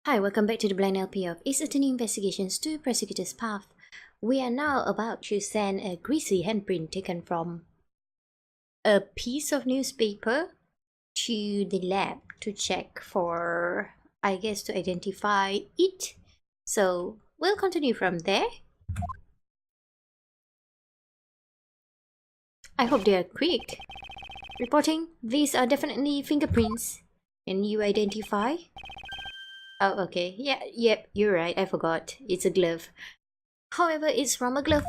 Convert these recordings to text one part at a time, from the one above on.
Hi, welcome back to the Blind LP of Ace Attorney Investigations to Prosecutor's Path. We are now about to send a greasy handprint taken from a piece of newspaper to the lab to check for, I guess, to identify it. So we'll continue from there. I hope they are quick. Reporting, these are definitely fingerprints. Can you identify? Oh, okay. Yep, you're right. I forgot. It's a glove. However, it's from a glove.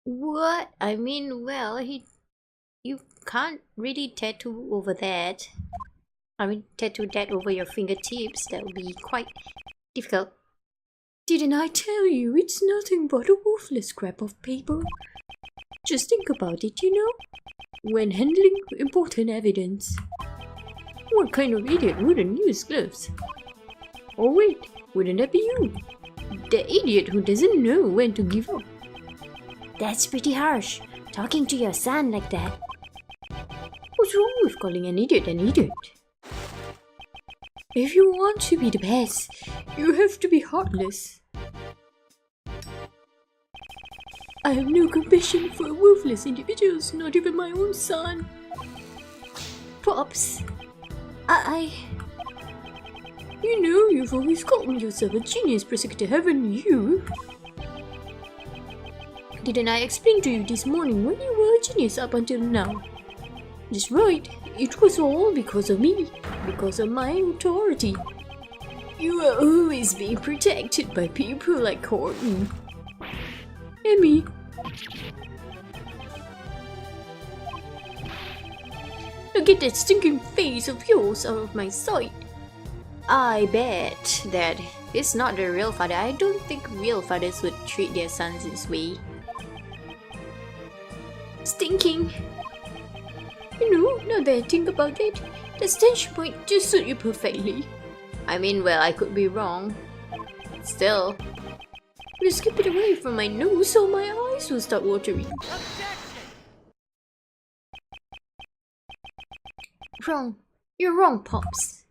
What? I mean, well, you can't really tattoo over that. I mean, tattoo that over your fingertips. That would be quite difficult. Didn't I tell you it's nothing but a worthless scrap of paper? Just think about it, you know? When handling important evidence. What kind of idiot wouldn't use gloves? Oh wait, wouldn't that be you? The idiot who doesn't know when to give up. That's pretty harsh, talking to your son like that. What's wrong with calling an idiot an idiot? If you want to be the best, you have to be heartless. I have no compassion for worthless individuals, not even my own son. Pops, You know, you've always called yourself a genius, Prosecutor, haven't you? Didn't I explain to you this morning when you were a genius up until now? That's right, it was all because of me, because of my authority. You are always being protected by people like Courtney. Emmy. Now get that stinking face of yours out of my sight. I bet that he's not the real father. I don't think real fathers would treat their sons this way. Stinking. You know, now that I think about it, the stench point just suit you perfectly. I mean, well, I could be wrong. Still. Just keep it away from my nose so my eyes will start watering. Wrong. You're wrong, Pops.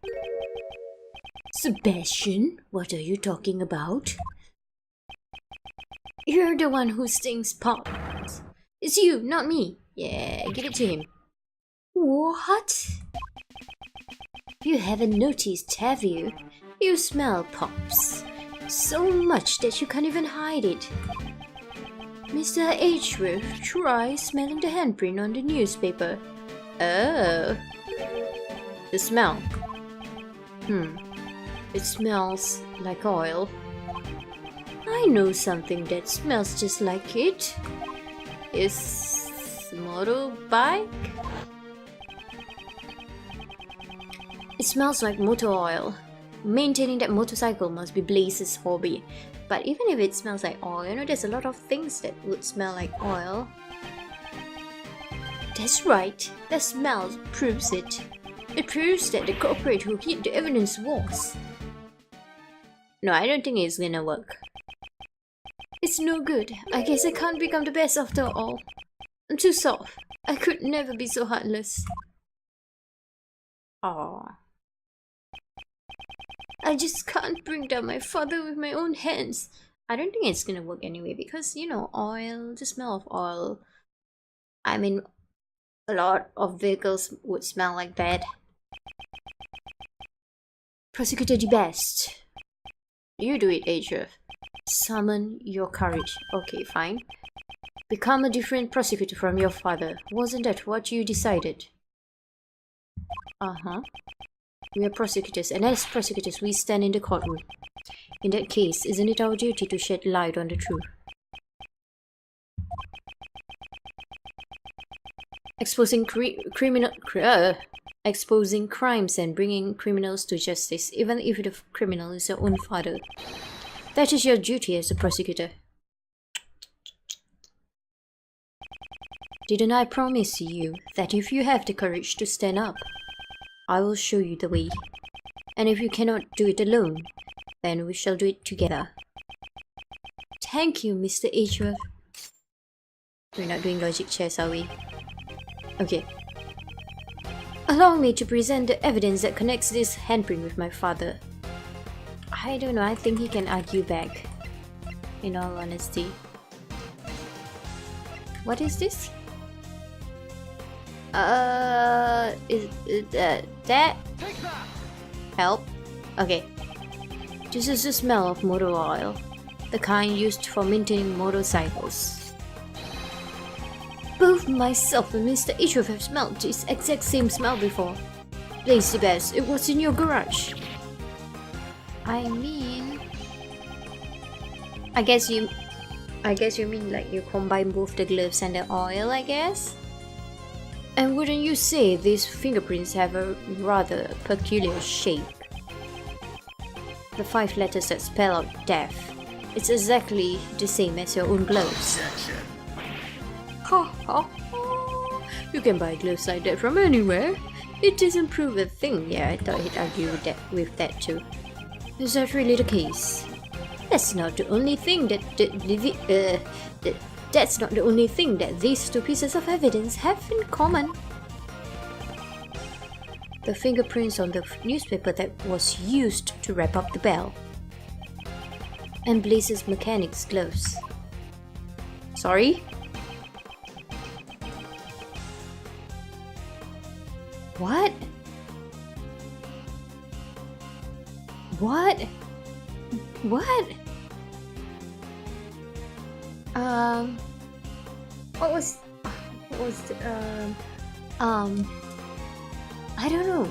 Sebastian, what are you talking about? You're the one who stinks, Pops. It's you, not me. Yeah, give it to him. What? You haven't noticed, have you? You smell, Pops. So much that you can't even hide it. Mr. Edgeworth, try smelling the handprint on the newspaper. Oh. The smell. It smells like oil. I know something that smells just like it. It's motorbike? It smells like motor oil. Maintaining that motorcycle must be Blaze's hobby. But even if it smells like oil, you know, there's a lot of things that would smell like oil. That's right. The smell proves it. It proves that the culprit who hid the evidence was. No, I don't think it's gonna work. It's no good. I guess I can't become the best after all. I'm too soft. I could never be so heartless. Aww. I just can't bring down my father with my own hands. I don't think it's gonna work anyway because, you know, oil, the smell of oil. I mean, a lot of vehicles would smell like that. Prosecutor the best. You do it, Adrian. Summon your courage. Okay, fine. Become a different prosecutor from your father. Wasn't that what you decided? Uh-huh. We are prosecutors, and as prosecutors, we stand in the courtroom. In that case, isn't it our duty to shed light on the truth? Exposing exposing crimes and bringing criminals to justice, even if the criminal is your own father. That is your duty as a prosecutor. Didn't I promise you that if you have the courage to stand up, I will show you the way. And if you cannot do it alone, then we shall do it together. Thank you, Mr. Edgeworth. We're not doing logic chess, are we? Okay. Allow me to present the evidence that connects this handprint with my father. I don't know, I think he can argue back, in all honesty. What is this? Is that? Help? Okay. This is the smell of motor oil, the kind used for maintaining motorcycles. Both myself and Mr. H have smelled this exact same smell before. Lazy Bass, it was in your garage. I mean, I guess you mean like you combine both the gloves and the oil, I guess? And wouldn't you say these fingerprints have a rather peculiar shape? The 5 letters that spell out death. It's exactly the same as your own gloves. Ha ha ha! You can buy gloves like that from anywhere. It doesn't prove a thing. Yeah, I thought he'd argue with that too. Is that really the case? That's not the only thing that's not the only thing that these 2 pieces of evidence have in common. The fingerprints on the newspaper that was used to wrap up the bell. And Blaze's mechanic's gloves. Sorry? What? What? What? What was the, I don't know.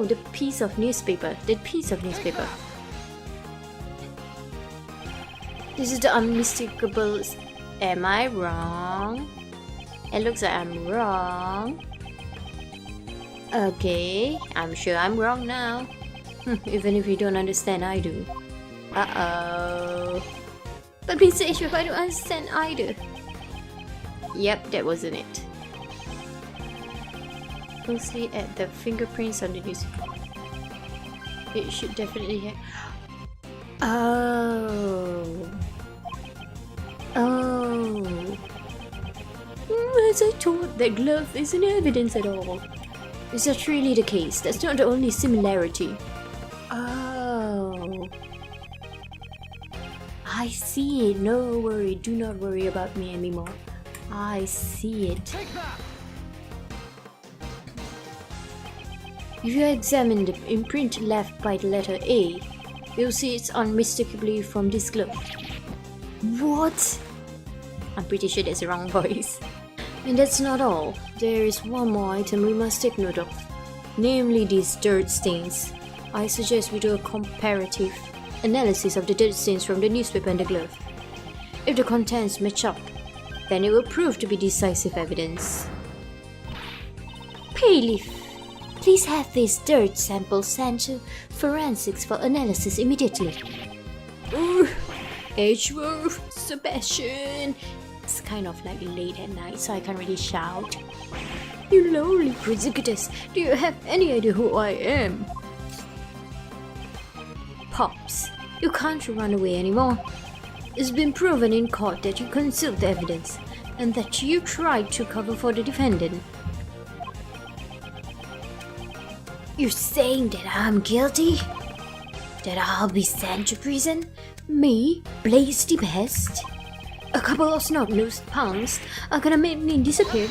The piece of newspaper. This is the unmistakable. Am I wrong? It looks like I'm wrong. Okay, I'm sure I'm wrong now. Even if you don't understand, I do. Uh-oh. But please say if I don't understand either. Yep, that wasn't it. Closely at the fingerprints on the newspaper. It should definitely have... Oh. As I thought, that glove isn't evidence at all. Is that really the case? That's not the only similarity. Oh. I see it. No worry. Do not worry about me anymore. I see it. If you examine the imprint left by the letter A, you'll see it's unmistakably from this glove. What? I'm pretty sure that's the wrong voice. And that's not all. There is one more item we must take note of. Namely these dirt stains. I suggest we do a comparative analysis of the dirt stains from the newspaper and the glove. If the contents match up, then it will prove to be decisive evidence. Payleaf, please have these dirt samples sent to forensics for analysis immediately. Edgeworth, Sebastian. It's kind of like late at night, so I can't really shout. You lowly prosecutors, do you have any idea who I am? Pops, you can't run away anymore. It's been proven in court that you concealed the evidence, and that you tried to cover for the defendant. You're saying that I'm guilty? That I'll be sent to prison? Me, Blaze the Best? A couple of snot-nosed punks are gonna make me disappear.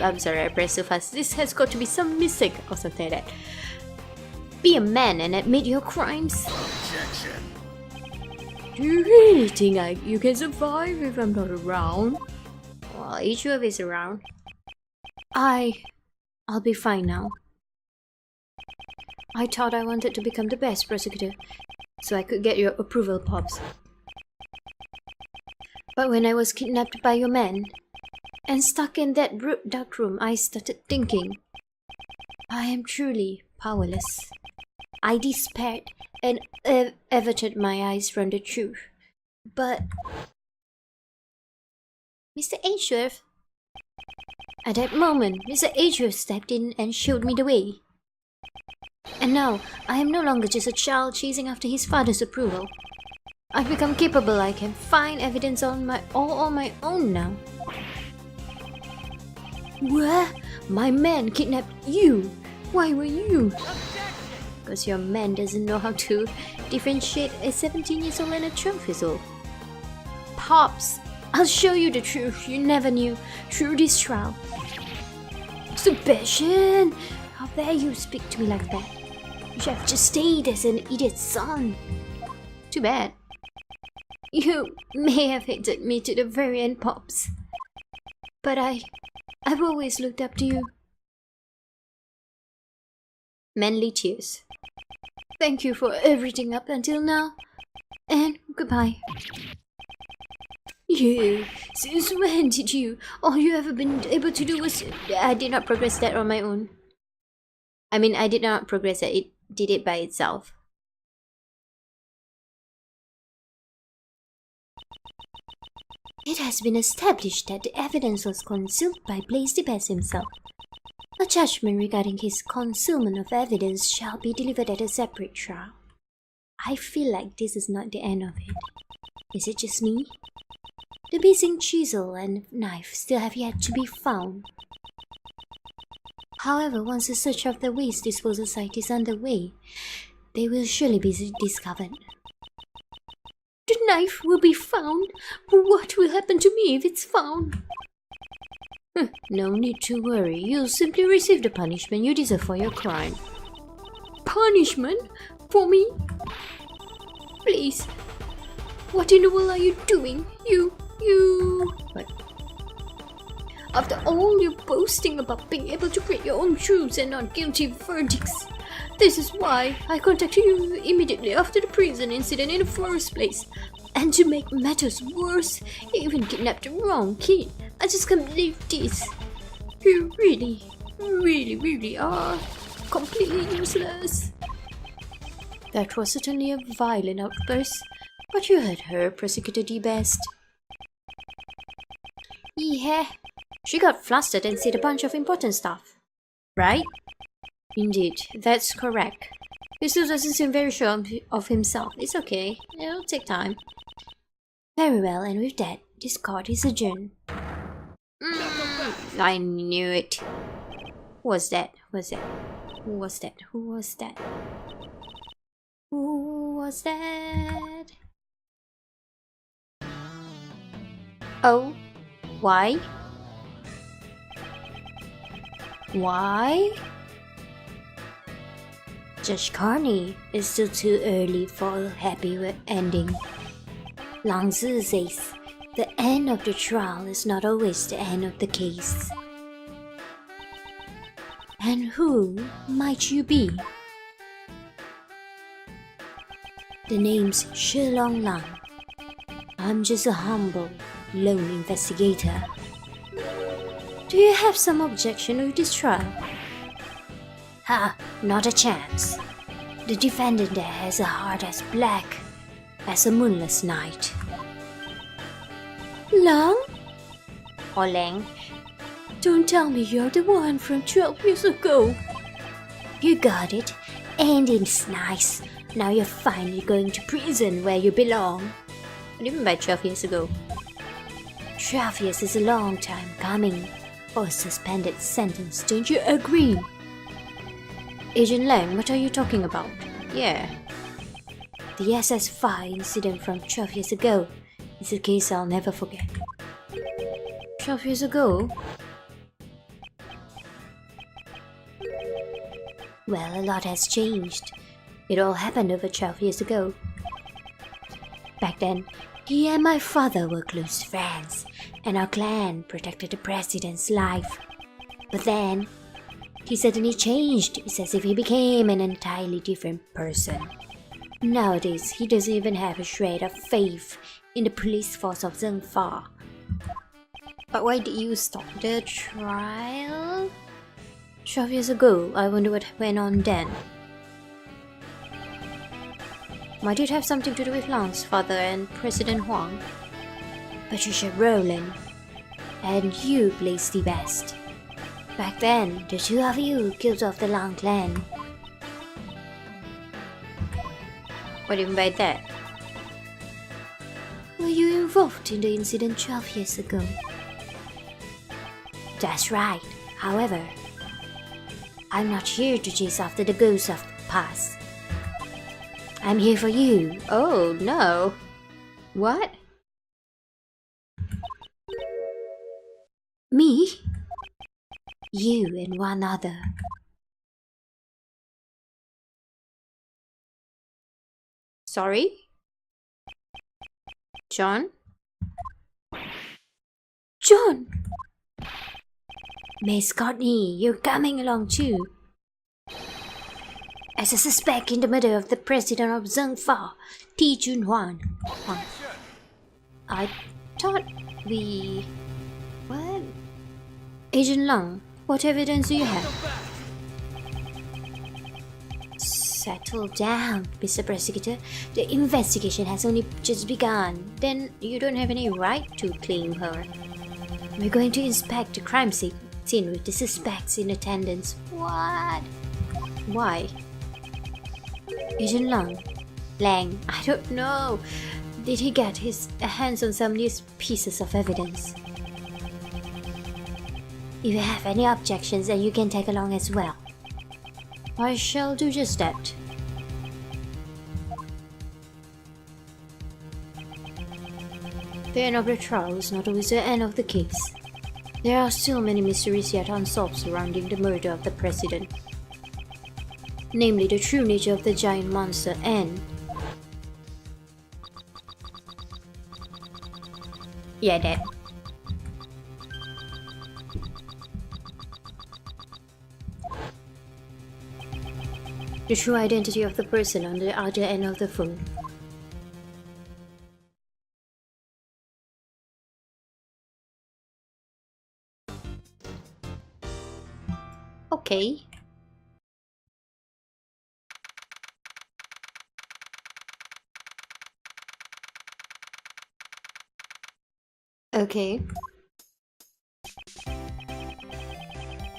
I'm sorry, I pressed so fast. This has got to be some mistake or something like that. Be a man and admit your crimes. Objection. Do you really think you can survive if I'm not around? Well, each of is around. I'll be fine now. I thought I wanted to become the best prosecutor, so I could get your approval, Pops. But when I was kidnapped by your men, and stuck in that dark room, I started thinking. I am truly powerless. I despaired and averted my eyes from the truth. But... Mr. Ainsworth? At that moment, Mr. Ainsworth stepped in and showed me the way. And now, I am no longer just a child chasing after his father's approval. I've become capable. I can find evidence all on my own now. What? My man kidnapped you? Why were you? because your man doesn't know how to differentiate a 17-year-old and a 12-year-old. Pops, I'll show you the truth you never knew through this trial. Sebastian, how dare you speak to me like that? You should have just stayed as an idiot's son. Too bad. You may have hated me to the very end, Pops. But I've always looked up to you. Manly tears. Thank you for everything up until now. And goodbye. You, since when did you? All you ever been able to do was... I did not progress that on my own. I mean, I did not progress that. It did it by itself. It has been established that the evidence was concealed by Blaise the Best himself. A judgment regarding his concealment of evidence shall be delivered at a separate trial. I feel like this is not the end of it. Is it just me? The missing chisel and knife still have yet to be found. However, once the search of the waste disposal site is underway, they will surely be discovered. The knife will be found? What will happen to me if it's found? No need to worry. You'll simply receive the punishment you deserve for your crime. Punishment? For me? Please. What in the world are you doing? You... What? After all your boasting about being able to create your own truths and not guilty verdicts, this is why I contacted you immediately after the prison incident in the first place. And to make matters worse, you even kidnapped the wrong kid. I just can't believe this. You really are completely useless. That was certainly a violent outburst, but you heard her, Prosecutor the Best. Yeah, she got flustered and said a bunch of important stuff. Right? Indeed, that's correct. He still doesn't seem very sure of himself. It's okay, it'll take time. Very well, and with that, this court is adjourned. I knew it. Who was that? Who was that? Who was that? Who was that? Who was that? Oh, why? Why? Judge Carney, it's still too early for a happy ending. Lang Zi says, the end of the trial is not always the end of the case. And who might you be? The name's Shilong Lang. I'm just a humble, lone investigator. Do you have some objection with this trial? Ha, not a chance. The defendant there has a heart as black as a moonless night. Lang? Or Lang? Don't tell me you're the one from 12 years ago. You got it. And it's nice. Now you're finally going to prison where you belong. What do you mean by 12 years ago? 12 years is a long time coming for a suspended sentence, don't you agree? Agent Lang, what are you talking about? Yeah. The SS5 incident from 12 years ago is a case I'll never forget. 12 years ago? Well, a lot has changed. It all happened over 12 years ago. Back then, he and my father were close friends, and our clan protected the president's life. But then, he suddenly changed. It's as if he became an entirely different person. Nowadays, he doesn't even have a shred of faith in the police force of Zhengfa. But why did you stop the trial? 12 years ago, I wonder what went on then. Might it have something to do with Lang's father and President Huang? Patricia Rowland. And you, Blaise the Best. Back then, the two of you killed off the Lang clan. What do you mean by that? Were you involved in the incident 12 years ago? That's right. However, I'm not here to chase after the ghosts of the past. I'm here for you. Oh no. What? Me? You and one other. Sorry? John? John! Miss Courtney, you're coming along too. As a suspect in the murder of the president of Zhengfa, T. Junhuan. I thought we... What? Agent Lung, what evidence do you have? Settle down, Mr. Prosecutor. The investigation has only just begun. Then you don't have any right to claim her. We're going to inspect the crime scene with the suspects in attendance. What? Why? Agent Lang, I don't know. Did he get his hands on some new pieces of evidence? If you have any objections, then you can tag along as well. I shall do just that. The end of the trial is not always the end of the case. There are still many mysteries yet unsolved surrounding the murder of the president. Namely, the true nature of the giant monster and... Yeah, that. The true identity of the person on the other end of the phone. Okay. Okay.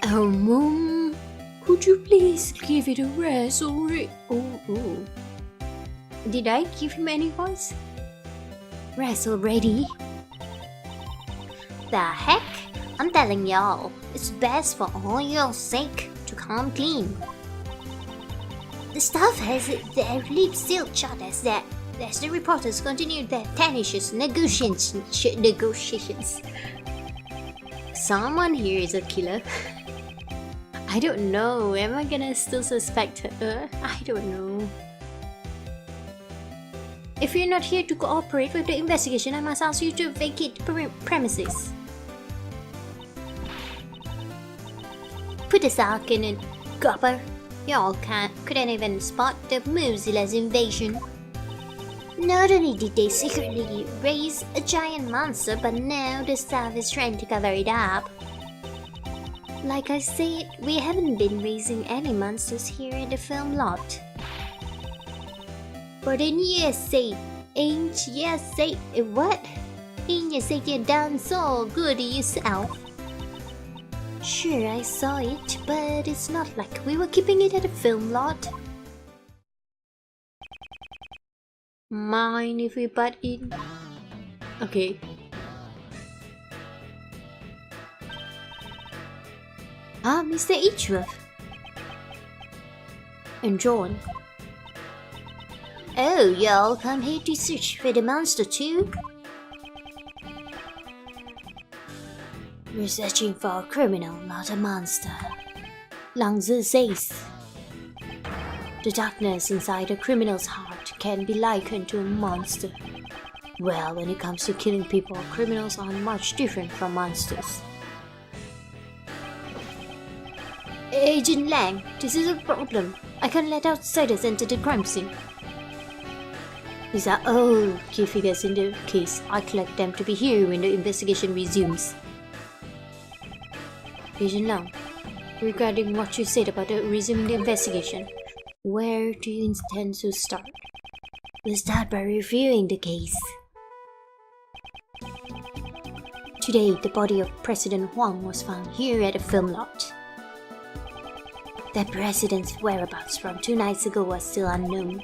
Mom, could you please give it a rest already? Oh. Did I give him any voice? Rest already? The heck? I'm telling y'all, it's best for all your sake to come clean. The staff has their lips sealed shut as the reporters continue their tenacious negotiations. Someone here is a killer. I don't know. Am I gonna still suspect her? I don't know. If you're not here to cooperate with the investigation, I must ask you to vacate the premises. Put a sock in it, copper. Y'all couldn't even spot the Mozilla's invasion. Not only did they secretly raise a giant monster, but now the staff is trying to cover it up. Like I said, we haven't been raising any monsters here at the film lot. But in you say what? In you say you done so good yourself. Sure, I saw it, but it's not like we were keeping it at a film lot. Mind if we butt in? Okay. Mr. Edgeworth. And John. Oh, y'all come here to search for the monster too? We're searching for a criminal, not a monster. Lang Zi says. The darkness inside a criminal's heart can be likened to a monster. Well, when it comes to killing people, criminals are much different from monsters. Agent Lang, this is a problem. I can't let outsiders enter the crime scene. These are all key figures in the case. I collect them to be here when the investigation resumes. Agent Lang, regarding what you said about resuming the investigation, where do you intend to start? We'll start by reviewing the case. Today, the body of President Huang was found here at a film lot. The president's whereabouts from 2 nights ago was still unknown.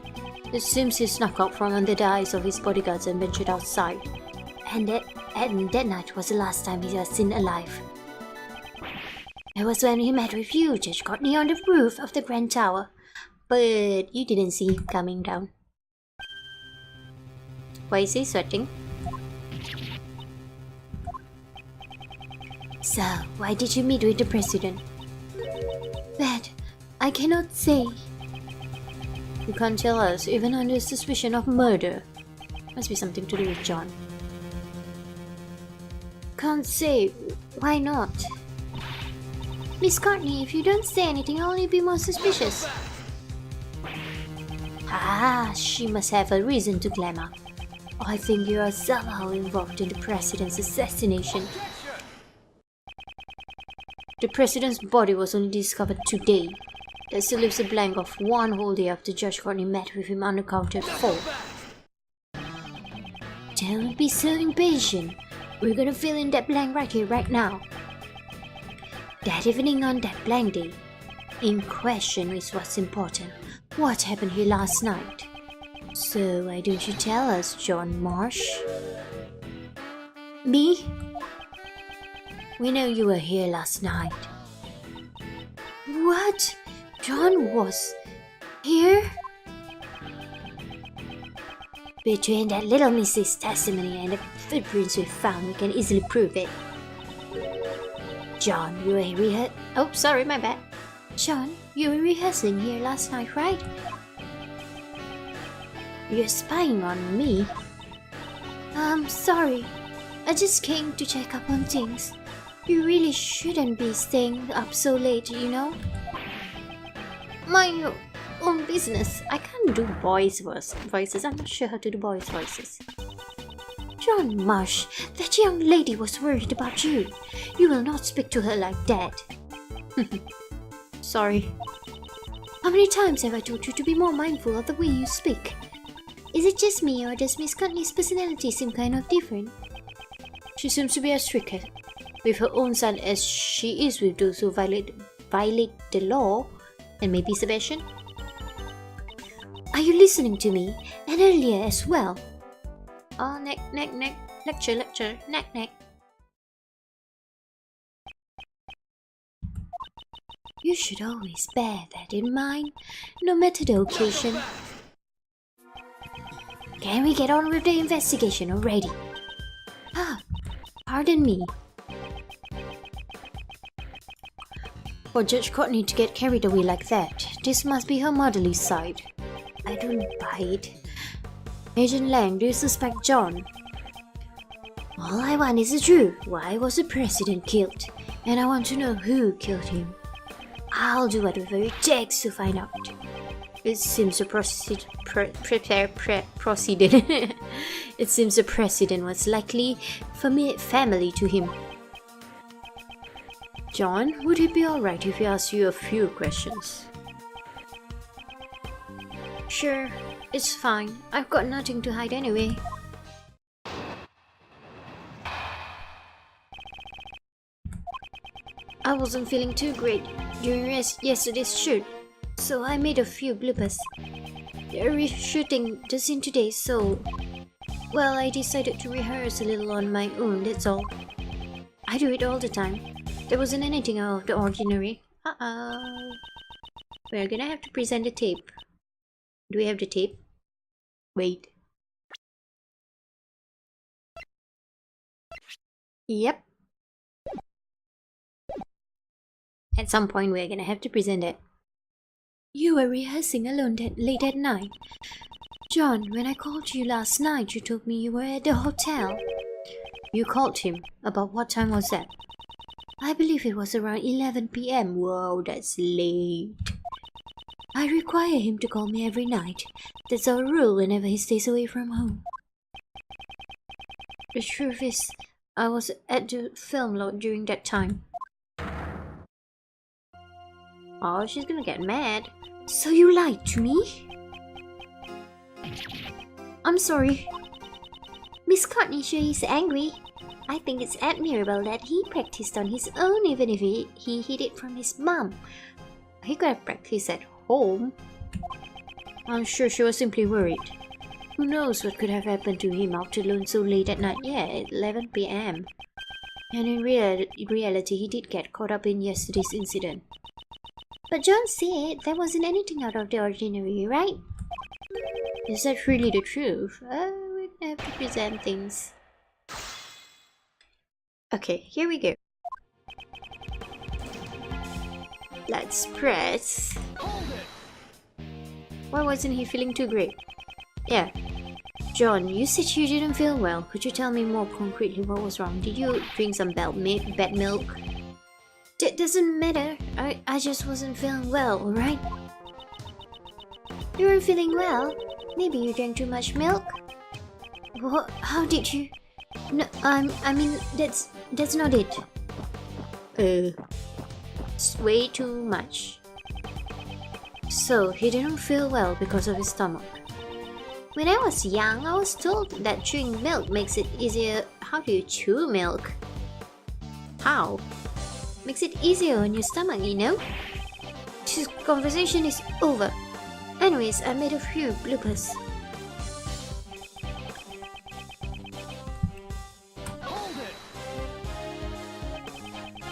It seems he snuck out from under the eyes of his bodyguards and ventured outside. And that night was the last time he was seen alive. It was when he met with you, Judge Courtney, on the roof of the Grand Tower. But you didn't see him coming down. Why is he sweating? So, why did you meet with the President? That I cannot say. You can't tell us, even under suspicion of murder. Must be something to do with John. Can't say. Why not? Miss Courtney, if you don't say anything, I'll only be more suspicious. Ah, she must have a reason to glamour. I think you are somehow involved in the President's assassination. The President's body was only discovered today. That still leaves a blank of one whole day after Judge Courtney met with him unaccounted for. Don't be so impatient. We're gonna fill in that blank right here, right now. That evening on that blank day, in question is what's important. What happened here last night? So why don't you tell us, John Marsh? Me? We know you were here last night. What? John was here? Between that little Miss's testimony and the footprints we found, we can easily prove it. John, you were Oh, sorry, my bad. John, you were rehearsing here last night, right? You're spying on me? Sorry. I just came to check up on things. You really shouldn't be staying up so late, you know? Mind your own business. I can't do boys' voices. I'm not sure how to do boys' voices. John Marsh, that young lady was worried about you. You will not speak to her like that. Sorry. How many times have I told you to be more mindful of the way you speak? Is it just me, or does Miss Courtney's personality seem kind of different? She seems to be as strict with her own son as she is with those who violate the law. And maybe Sebastian? Are you listening to me? And earlier as well? Oh, neck. Lecture, neck. You should always bear that in mind, no matter the occasion. Can we get on with the investigation already? Pardon me. For Judge Courtney to get carried away like that, this must be her motherly side. I don't buy it. Agent Lang, do you suspect John? All I want is the truth. Why was the President killed? And I want to know who killed him. I'll do whatever it takes to find out. It seems the It seems the President was likely family to him. John, would it be alright if I ask you a few questions? Sure, it's fine. I've got nothing to hide anyway. I wasn't feeling too great during yesterday's shoot, so I made a few bloopers. They're reshooting the scene today, so... Well, I decided to rehearse a little on my own, that's all. I do it all the time. There wasn't anything out of the ordinary. We're gonna have to present the tape. Do we have the tape? Wait. Yep. At some point we're gonna have to present it. You were rehearsing alone late at night. John, when I called you last night, you told me you were at the hotel. You called him. About what time was that? I believe it was around 11 p.m. Whoa, that's late. I require him to call me every night. That's our rule whenever he stays away from home. The truth is, I was at the film lot during that time. Oh, she's gonna get mad. So you lied to me? I'm sorry. Miss Courtney sure is angry. I think it's admirable that he practiced on his own even if he hid it from his mom. He could have practiced at home. I'm sure she was simply worried. Who knows what could have happened to him out alone so late at night? Yeah, at 11 p.m. And in reality, he did get caught up in yesterday's incident. But John said there wasn't anything out of the ordinary, right? Is that really the truth? We're gonna have to present things. Okay, here we go. Let's press. Why wasn't he feeling too great? Yeah. John, you said you didn't feel well. Could you tell me more concretely what was wrong? Did you drink some bad milk? That doesn't matter. I just wasn't feeling well, alright? You weren't feeling well? Maybe you drank too much milk? What? How did you? No, I mean, that's not it. It's way too much. So, he didn't feel well because of his stomach. When I was young, I was told that chewing milk makes it easier. How do you chew milk? How? Makes it easier on your stomach, you know? This conversation is over. Anyways, I made a few bloopers.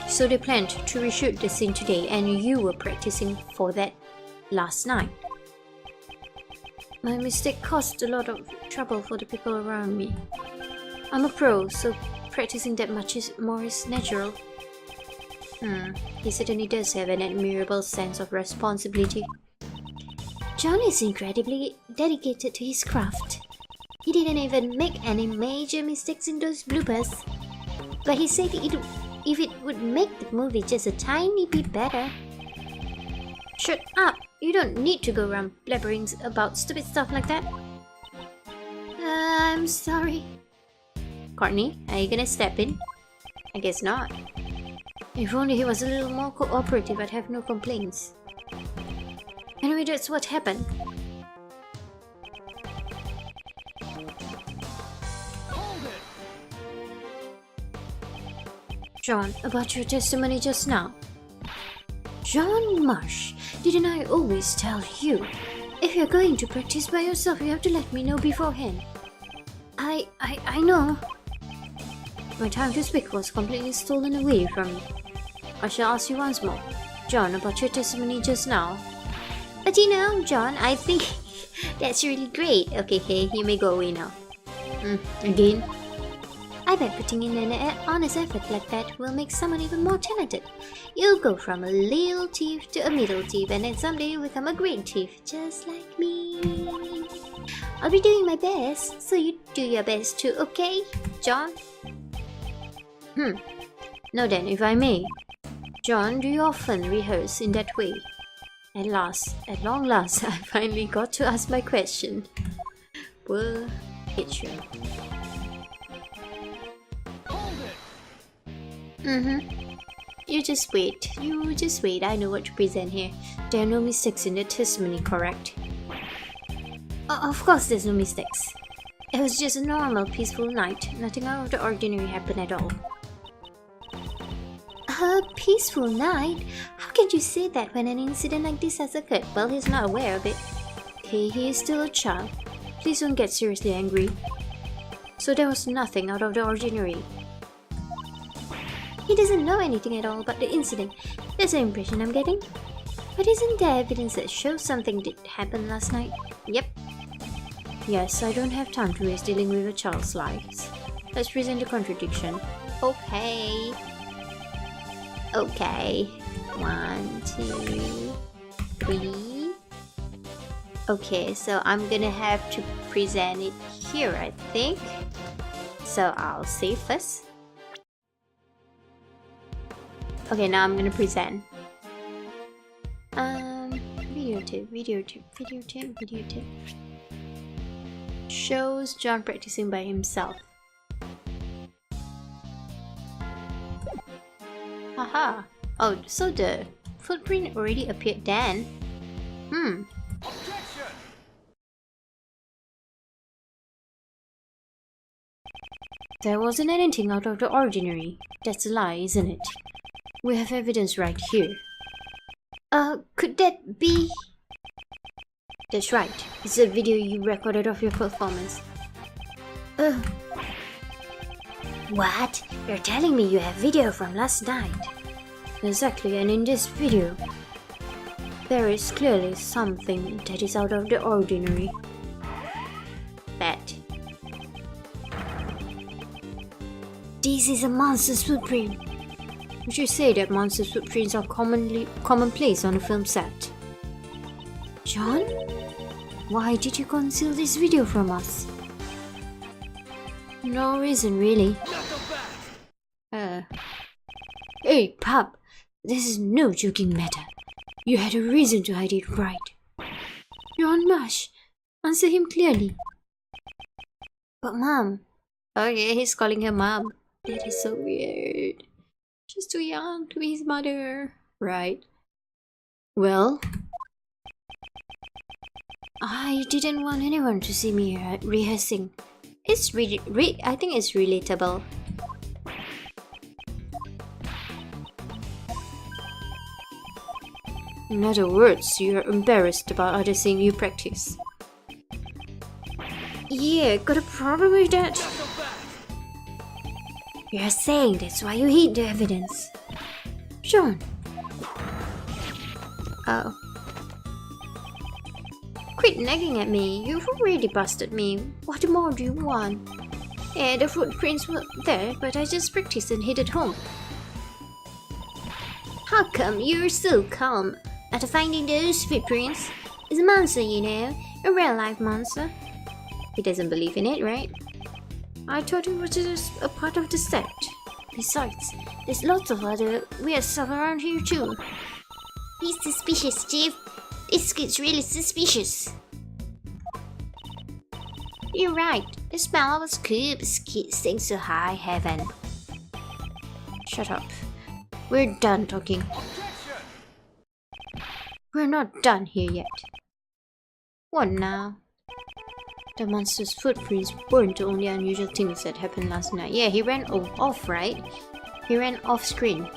So they planned to reshoot the scene today, and you were practicing for that last night. My mistake caused a lot of trouble for the people around me. I'm a pro, so practicing that much more is natural. He certainly does have an admirable sense of responsibility. John is incredibly dedicated to his craft. He didn't even make any major mistakes in those bloopers. But he said if it would make the movie just a tiny bit better. Shut up! You don't need to go around blabbering about stupid stuff like that. I'm sorry. Courtney, are you gonna step in? I guess not. If only he was a little more cooperative, I'd have no complaints. Anyway, that's what happened. John, about your testimony just now. John Marsh, didn't I always tell you? If you're going to practice by yourself, you have to let me know beforehand. I know. My time to speak was completely stolen away from me. I shall ask you once more. John, about your testimony just now. But you know, John, I think that's really great. Okay, you may go away now. Again? I bet putting in an honest effort like that will make someone even more talented. You'll go from a little thief to a middle thief, and then someday you'll become a great thief, just like me. I'll be doing my best, so you do your best too, okay, John? Now then, if I may. John, do you often rehearse in that way? At long last, I finally got to ask my question. Well, hit you. You just wait. I know what to present here. There are no mistakes in the testimony, correct? Of course there's no mistakes. It was just a normal, peaceful night. Nothing out of the ordinary happened at all. A peaceful night? How can you say that when an incident like this has occurred? Well, he's not aware of it. He is still a child. Please don't get seriously angry. So there was nothing out of the ordinary. He doesn't know anything at all about the incident. That's the impression I'm getting. But isn't there evidence that shows something did happen last night? Yep. Yes, I don't have time to waste dealing with a child's lives. Let's present the contradiction. Okay. 1, 2, 3. Okay, so I'm gonna have to present it here, I think. So I'll save first. Okay, now I'm gonna present. Videotape. Shows John practicing by himself. Haha. Oh, so the footprint already appeared then. Objection! There wasn't anything out of the ordinary. That's a lie, isn't it? We have evidence right here. Could that be? That's right. It's a video you recorded of your performance. What? You're telling me you have video from last night? Exactly, and in this video, there is clearly something that is out of the ordinary. That. This is a monster's footprint. Would you say that monster's footprints are commonplace on a film set? John? Why did you conceal this video from us? No reason, really. Hey, Pop, this is no joking matter. You had a reason to hide it, right? John Marsh, answer him clearly. But Mom. Okay, he's calling her Mom. That is so weird. She's too young to be his mother. Right. Well, I didn't want anyone to see me rehearsing. It's I think it's relatable. In other words, you're embarrassed about others seeing you practice. Yeah, got a problem with that? You're saying that's why you hid the evidence. John. Oh. Quit nagging at me. You've already busted me. What more do you want? Yeah, the footprints were there, but I just practiced and hid at home. How come you're so calm after finding those footprints? It's a monster, you know. A real-life monster. He doesn't believe in it, right? I thought it was just a part of the set. Besides, there's lots of other weird stuff around here too. He's suspicious, Chief. This kid's really suspicious. You're right. The smell was good, but kid sings so high heaven. Shut up. We're done talking. We're not done here yet. What now? The monster's footprints weren't the only unusual things that happened last night. Yeah, he ran off, right? He ran off screen.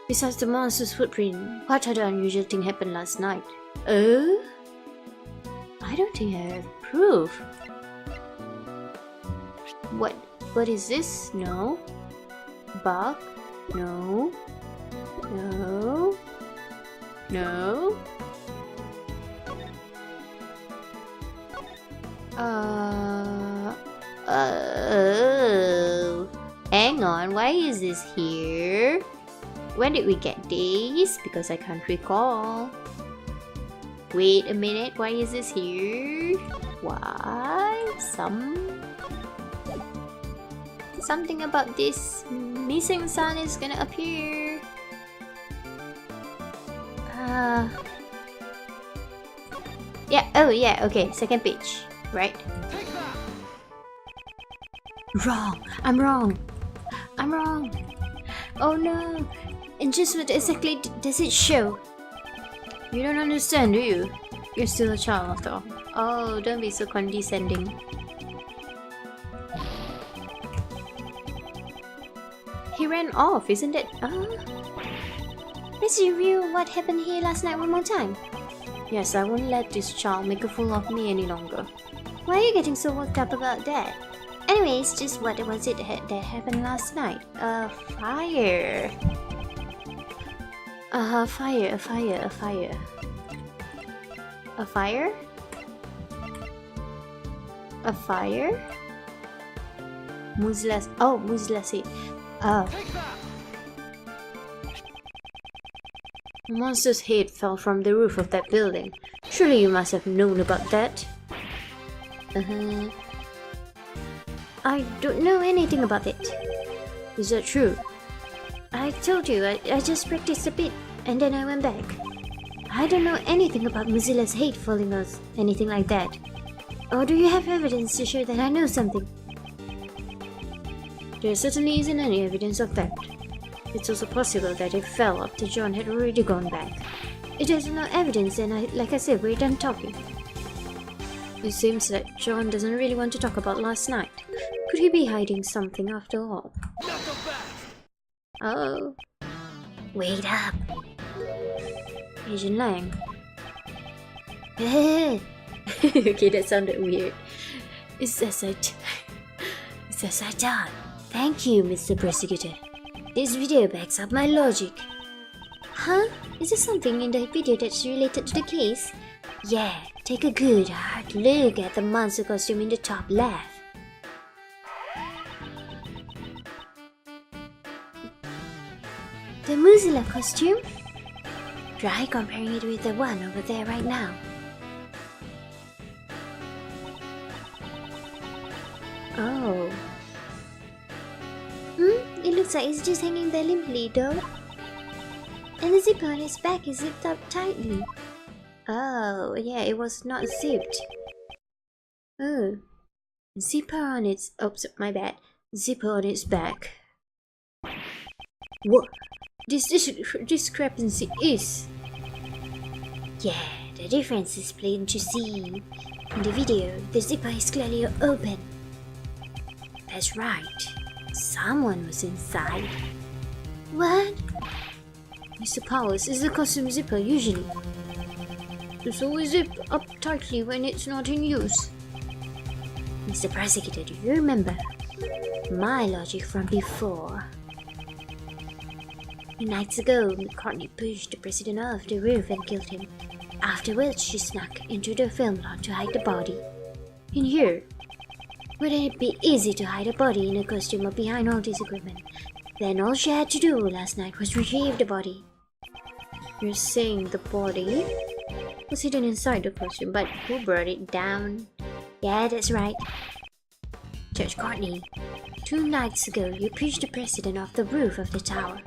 Besides the monster's footprint, what other unusual thing happened last night? I don't think I have proof. What is this? No. Bug? No. No. No. Hang on, why is this here? When did we get this? Because I can't recall. Wait a minute, why is this here? Why? Something about this missing sun is gonna appear. Yeah, oh yeah, okay, second page, right? Wrong, I'm wrong. Oh no, and just what exactly does it show? You don't understand, do you? You're still a child after all. Oh, don't be so condescending. He ran off, isn't it? Let's review what happened here last night one more time. Yes, I won't let this child make a fool of me any longer. Why are you getting so worked up about that? Anyways, just what was it that happened last night? A fire. A fire. A fire? A fire? Muzla said. Oh. A monster's head fell from the roof of that building. Surely you must have known about that. I don't know anything about it. Is that true? I told you, I just practiced a bit, and then I went back. I don't know anything about Mozilla's head falling or anything like that. Or do you have evidence to show that I know something? There certainly isn't any evidence of that. It's also possible that it fell after John had already gone back. If there's no evidence, then like I said, we're done talking. It seems that John doesn't really want to talk about last night. Could he be hiding something after all? Oh. Wait up. Agent Lang. Okay, that sounded weird. It's as I thought. Thank you, Mr. Prosecutor. This video backs up my logic. Huh? Is there something in the video that's related to the case? Yeah, take a good hard look at the monster costume in the top left. The Mozilla costume? Try comparing it with the one over there right now. Oh. It looks like it's just hanging there limply though. And the zipper on its back is zipped up tightly. Oh, yeah, it was not zipped. Oh. Zipper on its... Oops, my bad. Zipper on its back. What? This discrepancy is... Yeah, the difference is plain to see. In the video, the zipper is clearly open. That's right. Someone was inside. What? Mr. Powers, is the costume zipper usually? It's always zipped up tightly when it's not in use. Mr. Prosecutor, do you remember my logic from before? 2 nights ago, McCartney pushed the president off the roof and killed him. Afterwards, she snuck into the film lot to hide the body. In here, wouldn't it be easy to hide a body in a costume or behind all this equipment? Then all she had to do last night was retrieve the body. You're saying the body was hidden inside the costume, but who brought it down? Yeah, that's right. Judge Courtney, 2 nights ago, you pushed the president off the roof of the tower.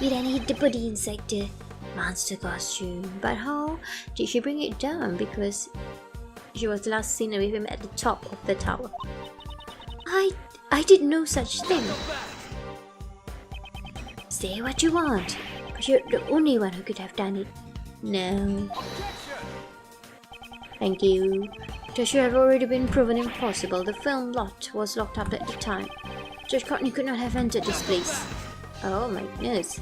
You then hid the body inside the monster costume. But how did she bring it down? Because she was last seen with him at the top of the tower. I did no such thing. Say what you want, but you're the only one who could have done it. No. Thank you. It should have already been proven impossible. The film lot was locked up at the time. Judge Courtney could not have entered this place. Oh my goodness.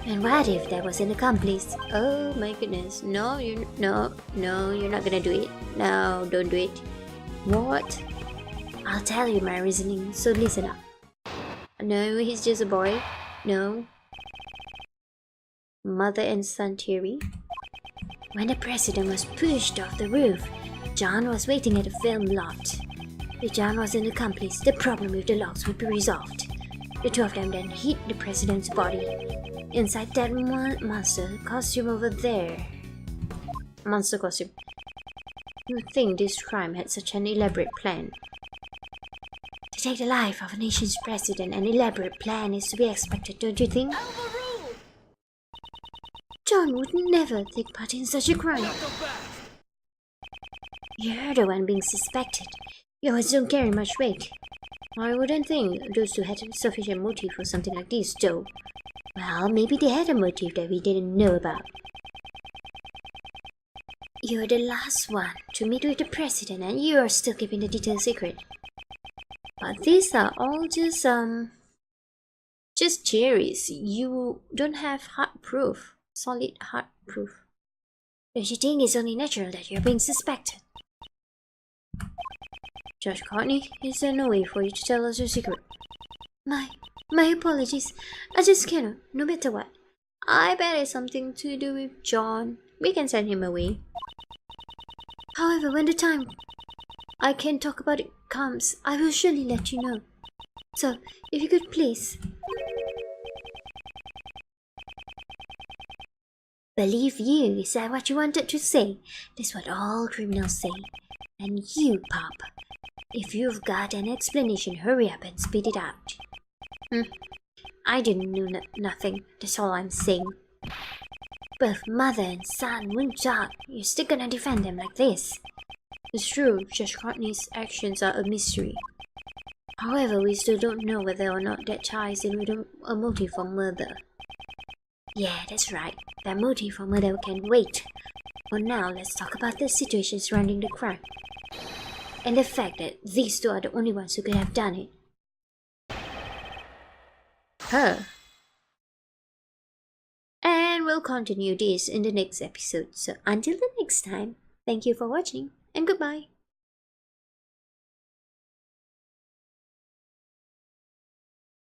And what if there was an accomplice? Oh my goodness. No, you're not gonna do it. No, don't do it. What? I'll tell you my reasoning, so listen up. No, he's just a boy. No. Mother and son theory. When the president was pushed off the roof, John was waiting at the film lot. If John was an accomplice, the problem with the locks would be resolved. The 2 of them then hid the president's body inside that monster costume over there. Monster costume. You'd think this crime had such an elaborate plan. To take the life of a nation's president, an elaborate plan is to be expected, don't you think? John would never take part in such a crime. You're the one being suspected. Yours don't carry much weight. I wouldn't think those 2 had sufficient motive for something like this, though. Well, maybe they had a motive that we didn't know about. You're the last one to meet with the president and you're still keeping the details secret. But these are all just theories. You don't have hard proof. Solid hard proof. Don't you think it's only natural that you're being suspected? Judge Courtney, is there no way for you to tell us your secret? My apologies. I just cannot, no matter what. I bet it's something to do with John. We can send him away. However, when the time I can talk about it comes, I will surely let you know. So, if you could please... Believe you, is that what you wanted to say? That's what all criminals say. And you, Pop, if you've got an explanation, hurry up and spit it out. I didn't know nothing, that's all I'm saying. Both mother and son won't talk. You're still gonna defend them like this. It's true, Judge Courtney's actions are a mystery. However, we still don't know whether or not that ties in with a motive for murder. Yeah, that's right. That motive for murder can wait. For now, let's talk about the situation surrounding the crime. And the fact that these 2 are the only ones who could have done it. And we'll continue this in the next episode. So until the next time, thank you for watching and goodbye.